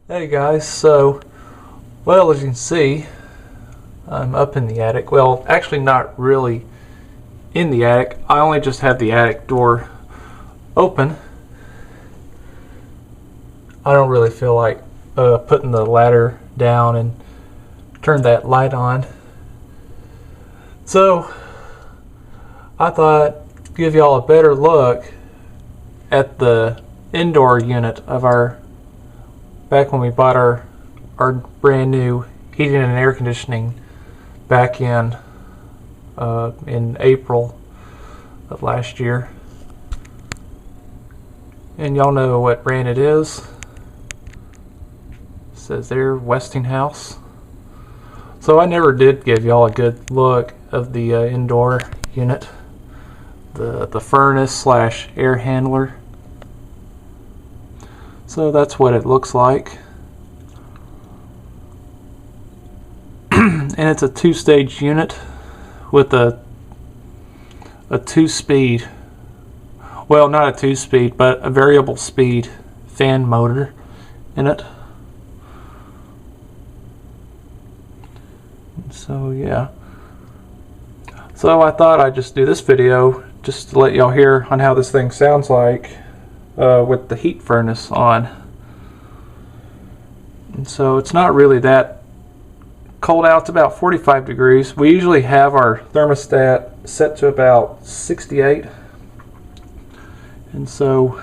Hey guys, well, as you can see, I'm up in the attic. Well, actually not really in the attic. I only just have the attic door open. I don't really feel like putting the ladder down and turn that light on. So, I thought I'd give y'all a better look at the indoor unit of back when we bought our brand new heating and air conditioning back in April of last year. And y'all know what brand it is. It says there, Westinghouse. So I never did give y'all a good look of the indoor unit, the furnace slash air handler. So that's what it looks like. And it's a two-stage unit with a two-speed, well, not a two-speed, but a variable speed fan motor in it. So yeah. So I thought I'd just do this video just to let y'all hear on how this thing sounds like with the heat furnace on. And so it's not really that cold out. It's about 45 degrees. We usually have our thermostat set to about 68. And so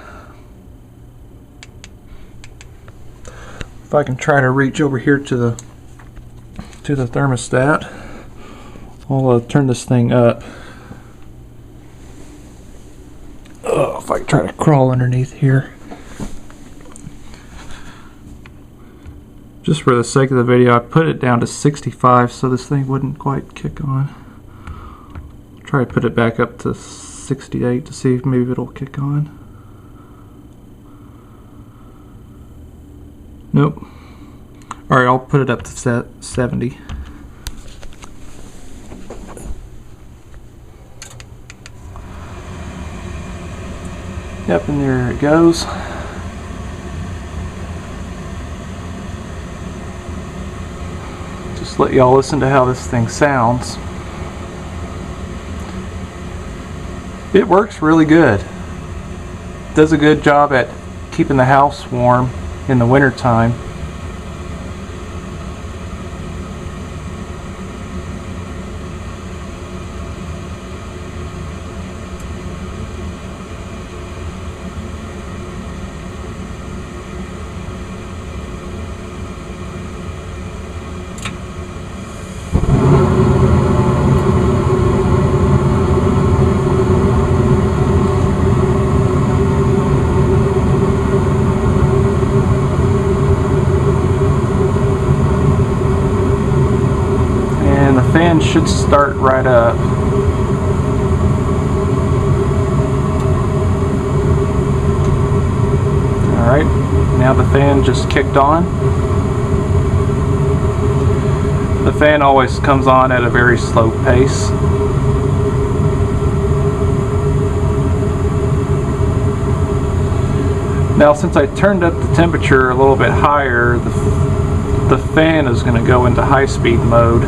if I can try to reach over here to the thermostat, I'll turn this thing up. Oh, if I can try to crawl underneath here. Just for the sake of the video, I put it down to 65 so this thing wouldn't quite kick on. I'll try to put it back up to 68 to see if maybe it'll kick on. Nope. Alright, I'll put it up to 70. Yep, and there it goes. Just let y'all listen to how this thing sounds. It works really good. Does a good job at keeping the house warm in the winter time. Fan should start right up. Alright, now the fan just kicked on. The fan always comes on at a very slow pace. Now since I turned up the temperature a little bit higher, the fan is going to go into high-speed mode.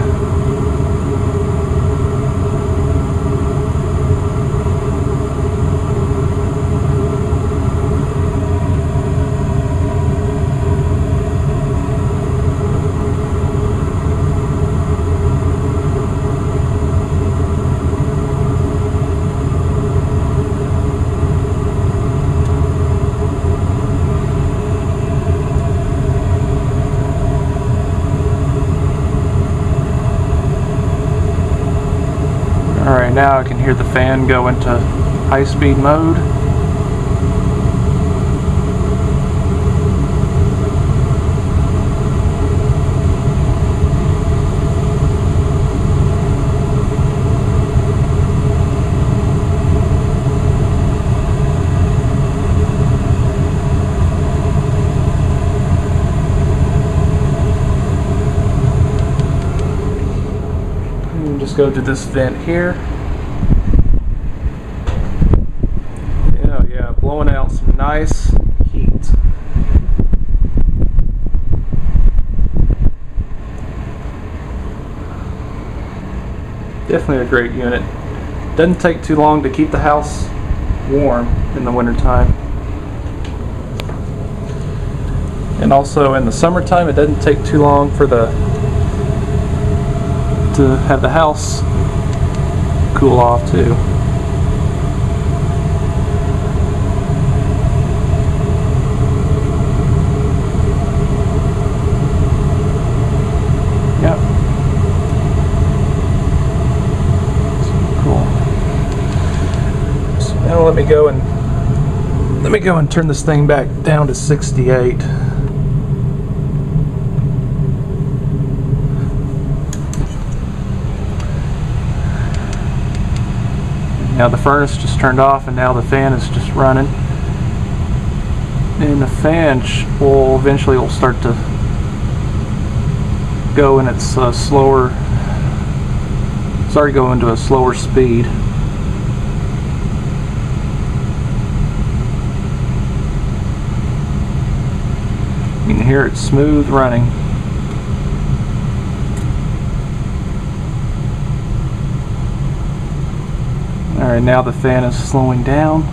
Alright, now I can hear the fan go into high-speed mode. Just go to this vent here. Yeah, blowing out some nice heat. Definitely a great unit. Doesn't take too long to keep the house warm in the wintertime. And also in the summertime, it doesn't take too long for to have the house cool off too. Yep. Cool. So now let me go and turn this thing back down to 68. Now the furnace just turned off and now the fan is just running. And the fan will eventually start to go in its slower, start to go into a slower speed. You can hear it smooth running. Alright, now the fan is slowing down.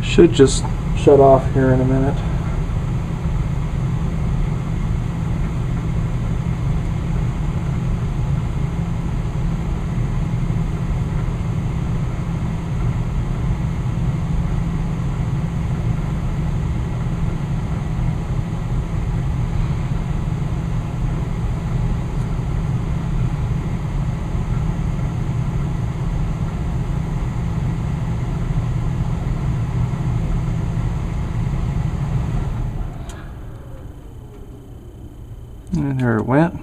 Should just shut off here in a minute. And there it went.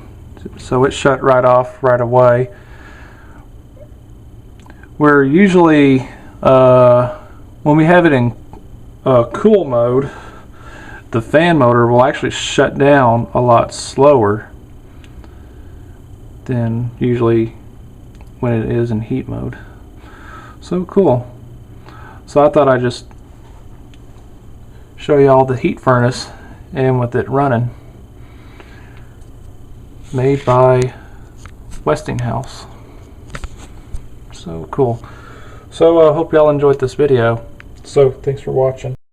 So it shut right off right away. Where usually when we have it in cool mode, the fan motor will actually shut down a lot slower than usually when it is in heat mode. So cool. So I thought I'd just show you all the heat furnace and with it running. Made by Westinghouse. So cool. So I hope y'all enjoyed this video. So thanks for watching.